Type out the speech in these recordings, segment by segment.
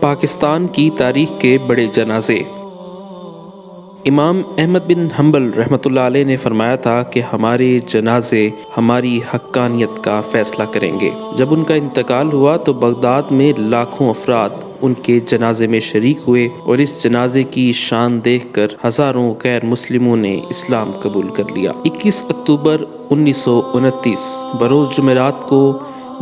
پاکستان کی تاریخ کے بڑے جنازے۔ امام احمد بن حنبل رحمۃ اللہ علیہ نے فرمایا تھا کہ ہمارے جنازے ہماری حقانیت کا فیصلہ کریں گے۔ جب ان کا انتقال ہوا تو بغداد میں لاکھوں افراد ان کے جنازے میں شریک ہوئے اور اس جنازے کی شان دیکھ کر ہزاروں غیر مسلموں نے اسلام قبول کر لیا۔ 21 اکتوبر 1929 بروز جمعرات کو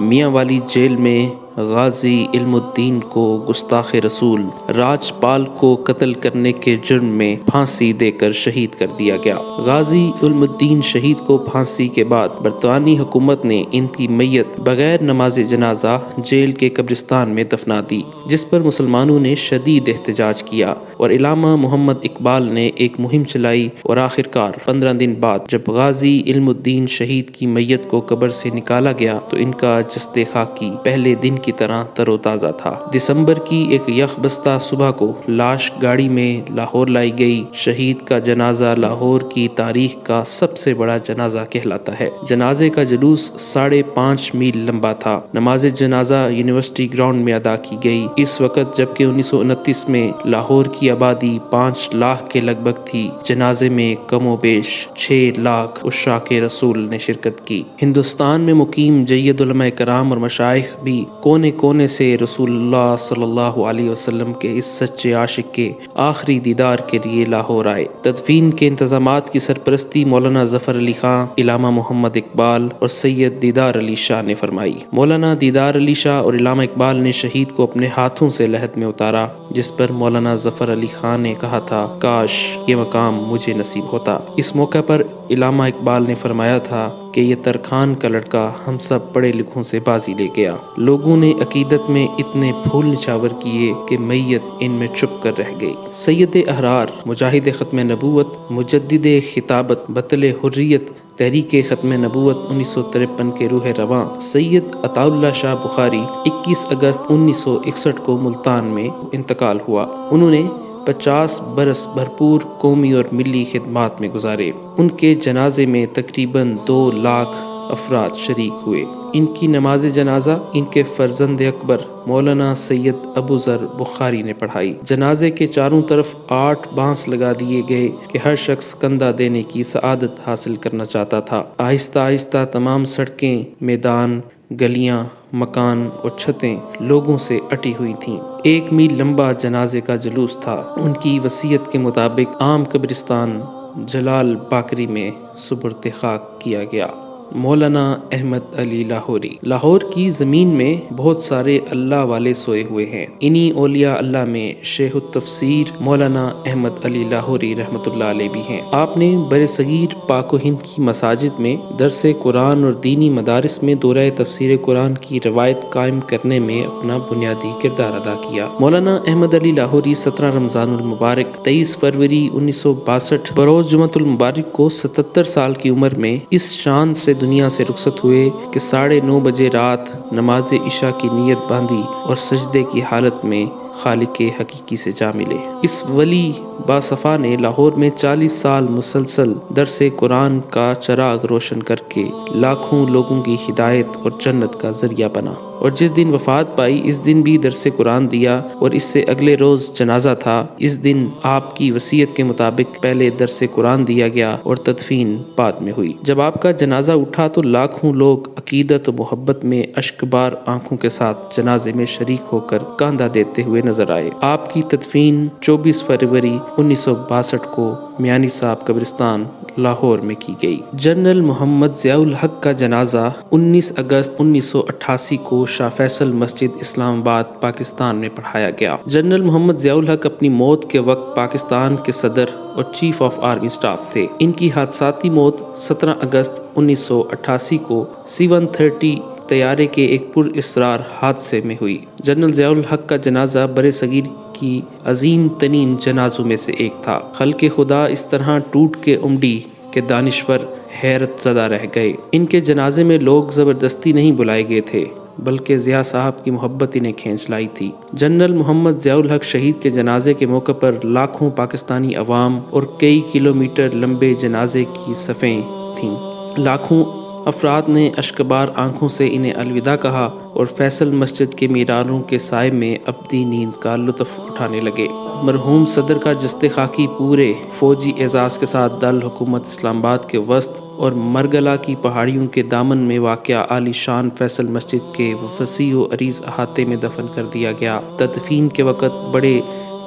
میاں والی جیل میں غازی علم الدین کو گستاخ رسول راج پال کو قتل کرنے کے جرم میں پھانسی دے کر شہید کر دیا گیا۔ غازی علم الدین شہید کو پھانسی کے بعد برطانوی حکومت نے ان کی میت بغیر نماز جنازہ جیل کے قبرستان میں دفنا دی، جس پر مسلمانوں نے شدید احتجاج کیا اور علامہ محمد اقبال نے ایک مہم چلائی اور آخرکار 15 دن بعد جب غازی علم الدین شہید کی میت کو قبر سے نکالا گیا تو ان کا جسد خاکی پہلے دن کی طرح تر و تازہ تھا۔ دسمبر کی ایک یخ بستہ صبح کو لاش گاڑی میں لاہور لائی گئی۔ شہید کا جنازہ لاہور کی تاریخ کا سب سے بڑا جنازہ کہلاتا ہے۔ جنازے کا جلوس 5.5 میل لمبا تھا۔ نماز جنازہ یونیورسٹی گراؤنڈ میں ادا کی گئی۔ اس وقت جبکہ 1929 میں لاہور کی آبادی 5 لاکھ کے لگ بھگ تھی، جنازے میں کم و بیش 6 لاکھ عشاق رسول نے شرکت کی۔ ہندوستان میں مقیم جید علماء کرام اور مشائخ بھی کونے کونے سے رسول اللہ صلی اللہ علیہ وسلم کے اس سچے عاشق کے آخری دیدار کے لیے لاہور آئے۔ تدفین کے انتظامات کی سرپرستی مولانا ظفر علی خان، علامہ محمد اقبال اور سید دیدار علی شاہ نے فرمائی۔ مولانا دیدار علی شاہ اور علامہ اقبال نے شہید کو اپنے ہاتھوں سے لحد میں اتارا، جس پر مولانا ظفر علی خان نے کہا تھا، کاش یہ مقام مجھے نصیب ہوتا۔ اس موقع پر علامہ اقبال نے فرمایا تھا کہ یہ ترکھان کا لڑکا ہم سب پڑھے لکھوں سے بازی لے گیا۔ لوگوں نے عقیدت میں اتنے پھول نچھاور کیے کہ میت ان میں چھپ کر رہ گئی۔ سید احرار، مجاہد ختم نبوت، مجدد خطابت، بطل حریت، تحریک ختم نبوت 1953 کے روح رواں سید عطا اللہ شاہ بخاری 21 اگست 1961 کو ملتان میں انتقال ہوا۔ انہوں نے 50 برس بھرپور قومی اور ملی خدمات میں گزارے۔ ان کے جنازے میں تقریباً 2 لاکھ افراد شریک ہوئے۔ ان کی نماز جنازہ ان کے فرزند اکبر مولانا سید ابو ذر بخاری نے پڑھائی۔ جنازے کے چاروں طرف 8 بانس لگا دیے گئے کہ ہر شخص کندھا دینے کی سعادت حاصل کرنا چاہتا تھا۔ آہستہ آہستہ تمام سڑکیں، میدان، گلیاں، مکان اور چھتیں لوگوں سے اٹی ہوئی تھیں۔ 1 میل لمبا جنازے کا جلوس تھا۔ ان کی وصیت کے مطابق عام قبرستان جلال باقری میں سپرد خاک کیا گیا۔ مولانا احمد علی لاہوری۔ لاہور کی زمین میں بہت سارے اللہ والے سوئے ہوئے ہیں۔ انہی اولیاء اللہ میں شیخ التفسیر مولانا احمد علی لاہوری رحمۃ اللہ علیہ بھی ہیں۔ آپ نے برصغیر پاک و ہند کی مساجد میں درس قرآن اور دینی مدارس میں دورہ تفسیر قرآن کی روایت قائم کرنے میں اپنا بنیادی کردار ادا کیا۔ مولانا احمد علی لاہوری 17 رمضان المبارک 23 فروری 1962 بروز جمعۃ المبارک کو 77 سال کی عمر میں اس شان سے دنیا سے رخصت ہوئے کہ 9:30 بجے رات نماز عشاء کی نیت باندھی اور سجدے کی حالت میں خالق حقیقی سے جا ملے۔ اس ولی باصفا نے لاہور میں 40 سال مسلسل درس قرآن کا چراغ روشن کر کے لاکھوں لوگوں کی ہدایت اور جنت کا ذریعہ بنا، اور جس دن وفات پائی اس دن بھی درس قرآن دیا اور اس سے اگلے روز جنازہ تھا۔ اس دن آپ کی وصیت کے مطابق پہلے درس قرآن دیا گیا اور تدفین بعد میں ہوئی۔ جب آپ کا جنازہ اٹھا تو لاکھوں لوگ عقیدت و محبت میں اشکبار آنکھوں کے ساتھ جنازے میں شریک ہو کر کاندھا دیتے ہوئے نظر آئے۔ آپ کی تدفین 24 فروری 1962 کو میانی صاحب قبرستان لاہور میں کی گئی۔ جنرل محمد ضیاء الحق کا جنازہ 19 اگست 1988 کو شاہ فیصل مسجد اسلام آباد پاکستان میں پڑھایا گیا۔ جنرل محمد ضیاء الحق اپنی موت کے وقت پاکستان کے صدر اور چیف آف آرمی اسٹاف تھے۔ ان کی حادثاتی موت 17 اگست 1988 کو C-130 طیارے کے ایک پر اسرار حادثے میں ہوئی۔ جنرل ضیاء الحق کا جنازہ برصغیر کی عظیم ترین جنازوں میں سے ایک تھا۔ خلق خدا اس طرح ٹوٹ کے امڈی کہ دانشور حیرت زدہ رہ گئے۔ ان کے جنازے میں لوگ زبردستی نہیں بلائے گئے تھے، بلکہ ضیاء صاحب کی محبت انہیں کھینچ لائی تھی۔ جنرل محمد ضیاء الحق شہید کے جنازے کے موقع پر لاکھوں پاکستانی عوام اور کئی کلومیٹر لمبے جنازے کی صفیں تھیں۔ لاکھوں افراد نے اشکبار آنکھوں سے انہیں الوداع کہا اور فیصل مسجد کے میناروں کے سائے میں اپنی نیند کا لطف اٹھانے لگے۔ مرحوم صدر کا جسد خاکی پورے فوجی اعزاز کے ساتھ دارالحکومت اسلام آباد کے وسط اور مرگلا کی پہاڑیوں کے دامن میں واقع عالی شان فیصل مسجد کے وسیع و عریض احاطے میں دفن کر دیا گیا۔ تدفین کے وقت بڑے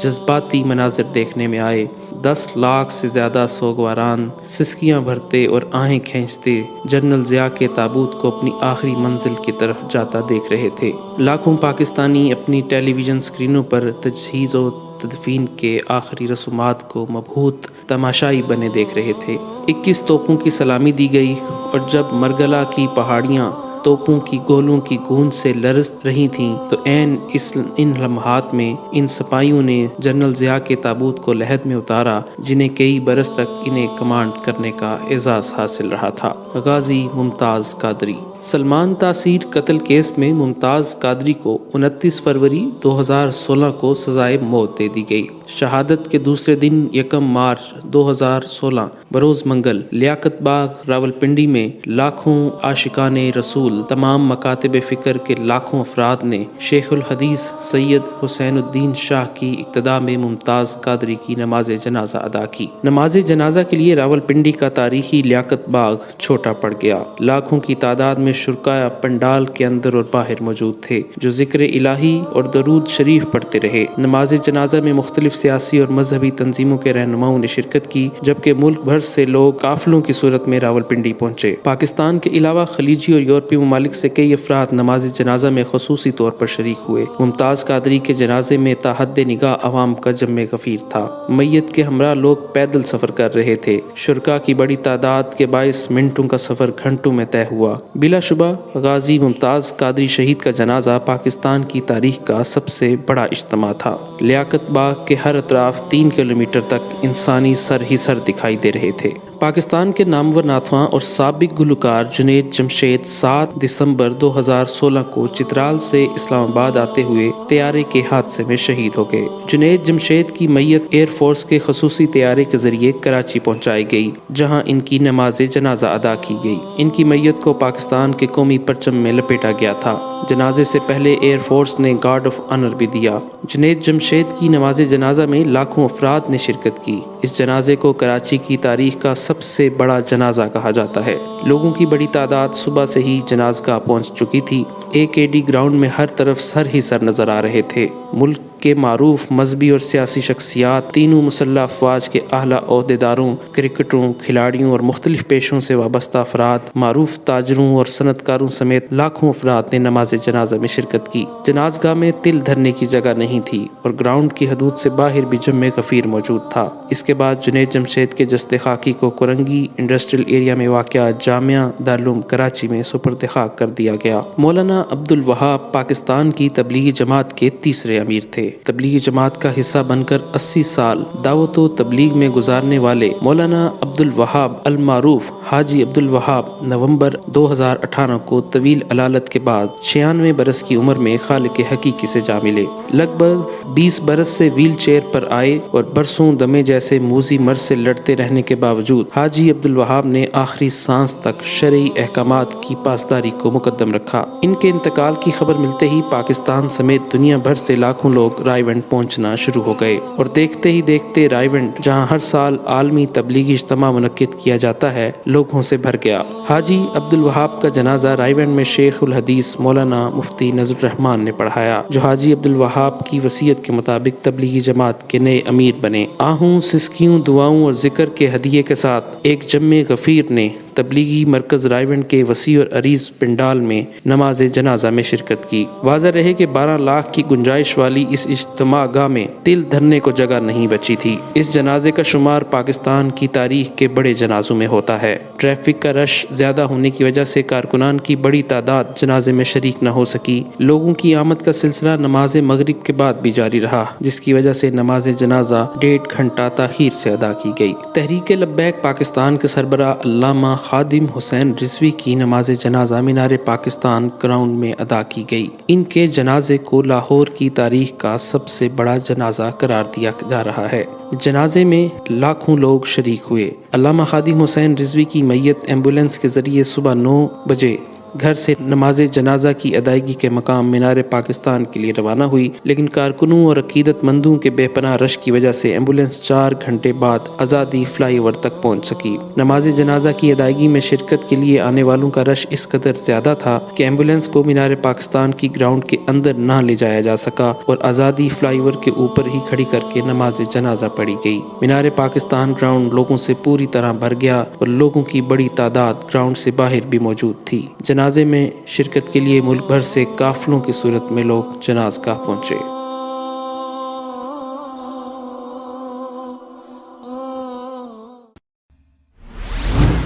جذباتی مناظر دیکھنے میں آئے۔ 10 لاکھ سے زیادہ سوگواران سسکیاں بھرتے اور آہیں کھینچتے جنرل ضیاء کے تابوت کو اپنی آخری منزل کی طرف جاتا دیکھ رہے تھے۔ لاکھوں پاکستانی اپنی ٹیلی ویژن اسکرینوں پر تجہیز و تدفین کے آخری رسومات کو مبہوت تماشائی بنے دیکھ رہے تھے۔ 21 توپوں کی سلامی دی گئی اور جب مرگلا کی پہاڑیاں توپوں کی گولوں کی گونج سے لرز رہی تھیں تو ان لمحات میں ان سپاہیوں نے جنرل ضیاء کے تابوت کو لحد میں اتارا جنہیں کئی برس تک انہیں کمانڈ کرنے کا اعزاز حاصل رہا تھا۔ غازی ممتاز قادری۔ سلمان تاثیر قتل کیس میں ممتاز قادری کو 29 فروری 2016 کو سزائے موت دے دی گئی۔ شہادت کے دوسرے دن 1 مارچ 2016 بروز منگل لیاقت باغ راولپنڈی میں لاکھوں عاشقان رسول تمام مکاتب فکر کے لاکھوں افراد نے شیخ الحدیث سید حسین الدین شاہ کی اقتداء میں ممتاز قادری کی نماز جنازہ ادا کی۔ نماز جنازہ کے لیے راولپنڈی کا تاریخی لیاقت باغ چھوٹا پڑ گیا۔ لاکھوں کی تعداد میں شرکاء پنڈال کے اندر اور باہر موجود تھے جو ذکر الہی اور درود شریف پڑھتے رہے۔ نماز جنازہ میں مختلف سیاسی اور مذہبی تنظیموں کے رہنماؤں نے شرکت کی جبکہ ملک بھر سے لوگ قافلوں کی صورت میں راولپنڈی پہنچے۔ پاکستان کے علاوہ خلیجی اور یورپی ممالک سے کئی افراد نماز جنازہ میں خصوصی طور پر شریک ہوئے۔ ممتاز قادری کے جنازے میں تا حد نگاہ عوام کا جم غفیر تھا۔ میت کے ہمراہ لوگ پیدل سفر کر رہے تھے۔ شرکاء کی بڑی تعداد کے باعث منٹوں کا سفر گھنٹوں میں طے ہوا۔ بلا شبہ غازی ممتاز قادری شہید کا جنازہ پاکستان کی تاریخ کا سب سے بڑا اجتماع تھا۔ لیاقت باغ کے ہر اطراف 3 کلومیٹر تک انسانی سر ہی سر دکھائی دے رہے تھے۔ پاکستان کے نامور ناتخواں اور سابق گلوکار جنید جمشید 7 دسمبر 2016 کو چترال سے اسلام آباد آتے ہوئے طیارے کے حادثے میں شہید ہو گئے۔ جنید جمشید کی میت ایئر فورس کے خصوصی طیارے کے ذریعے کراچی پہنچائی گئی جہاں ان کی نماز جنازہ ادا کی گئی۔ ان کی میت کو پاکستان کے قومی پرچم میں لپیٹا گیا تھا۔ جنازے سے پہلے ایئر فورس نے گارڈ آف آنر بھی دیا۔ جنید جمشید کی نماز جنازہ میں لاکھوں افراد نے شرکت کی۔ اس جنازے کو کراچی کی تاریخ کا سب سے بڑا جنازہ کہا جاتا ہے۔ لوگوں کی بڑی تعداد صبح سے ہی جنازگاہ پہنچ چکی تھی۔ AKD گراؤنڈ میں ہر طرف سر ہی سر نظر آ رہے تھے۔ ملک کے معروف مذہبی اور سیاسی شخصیات، تینوں مسلح افواج کے اعلیٰ عہدیداروں، کرکٹروں، کھلاڑیوں اور مختلف پیشوں سے وابستہ افراد، معروف تاجروں اور صنعت کاروں سمیت لاکھوں افراد نے نماز جنازہ میں شرکت کی۔ جنازگاہ میں تل دھرنے کی جگہ نہیں تھی اور گراؤنڈ کی حدود سے باہر بھی جم غفیر موجود تھا۔ اس کے بعد جنید جمشید کے جسد خاکی کو کرنگی انڈسٹریل ایریا میں واقع جامعہ دارالعلوم کراچی میں سپرد خاک کر دیا گیا۔ مولانا عبد الوہاب پاکستان کی تبلیغی جماعت کے تیسرے امیر تھے۔ تبلیغی جماعت کا حصہ بن کر 80 سال دعوت و تبلیغ میں گزارنے والے مولانا عبد الوہاب المعروف حاجی عبد الوہاب نومبر 2018 کو طویل علالت کے بعد 96 برس کی عمر میں خالق حقیقی سے جا ملے۔ لگ بھگ 20 برس سے ویل چیئر پر آئے اور برسوں دمے جیسے موذی مرض سے لڑتے رہنے کے باوجود حاجی عبد الوہاب نے آخری سانس تک شرعی احکامات کی پاسداری کو مقدم رکھا۔ ان کے انتقال کی خبر ملتے ہی پاکستان سمیت دنیا بھر سے لاکھوں لوگ رائیونڈ پہنچنا شروع ہو گئے اور دیکھتے ہی دیکھتے رائیونڈ جہاں ہر سال عالمی تبلیغی اجتماع منعقد کیا جاتا ہے لوگوں سے بھر گیا۔ حاجی عبد الوہاب کا جنازہ رائیونڈ میں شیخ الحدیث مولانا مفتی نذر الرحمان نے پڑھایا جو حاجی عبد الوہاب کی وصیت کے مطابق تبلیغی جماعت کے نئے امیر بنے۔ آہوں، سسکیوں، دعاؤں اور ذکر کے ہدیے کے ساتھ ایک جم غفیر نے تبلیغی مرکز رائیونڈ کے وسیع اور عریض پنڈال میں نماز جنازہ میں شرکت کی۔ واضح رہے کہ 12 لاکھ کی گنجائش والی اس اجتماع گاہ میں تل دھرنے کو جگہ نہیں بچی تھی۔ اس جنازے کا شمار پاکستان کی تاریخ کے بڑے جنازوں میں ہوتا ہے۔ ٹریفک کا رش زیادہ ہونے کی وجہ سے کارکنان کی بڑی تعداد جنازے میں شریک نہ ہو سکی۔ لوگوں کی آمد کا سلسلہ نماز مغرب کے بعد بھی جاری رہا جس کی وجہ سے نماز جنازہ 1.5 گھنٹہ تاخیر سے ادا کی گئی۔ تحریک لبیک پاکستان کے سربراہ علامہ خادم حسین رضوی کی نماز جنازہ مینار پاکستان گراؤنڈ میں ادا کی گئی۔ ان کے جنازے کو لاہور کی تاریخ کا سب سے بڑا جنازہ قرار دیا جا رہا ہے۔ جنازے میں لاکھوں لوگ شریک ہوئے۔ علامہ خادم حسین رضوی کی میت ایمبولینس کے ذریعے صبح 9 بجے گھر سے نماز جنازہ کی ادائیگی کے مقام مینار پاکستان کے لیے روانہ ہوئی، لیکن کارکنوں اور عقیدت مندوں کے بے پناہ رش کی وجہ سے ایمبولینس 4 گھنٹے بعد آزادی فلائی اوور تک پہنچ سکی۔ نماز جنازہ کی ادائیگی میں شرکت کے لیے آنے والوں کا رش اس قدر زیادہ تھا کہ ایمبولینس کو مینار پاکستان کی گراؤنڈ کے اندر نہ لے جایا جا سکا اور آزادی فلائی اوور کے اوپر ہی کھڑی کر کے نماز جنازہ پڑھی گئی۔ مینار پاکستان گراؤنڈ لوگوں سے پوری طرح بھر گیا اور لوگوں کی بڑی تعداد گراؤنڈ سے باہر بھی موجود تھی۔ جنازے میں شرکت کے لیے ملک بھر سے قافلوں کی صورت میں لوگ جنازگاہ پہنچے۔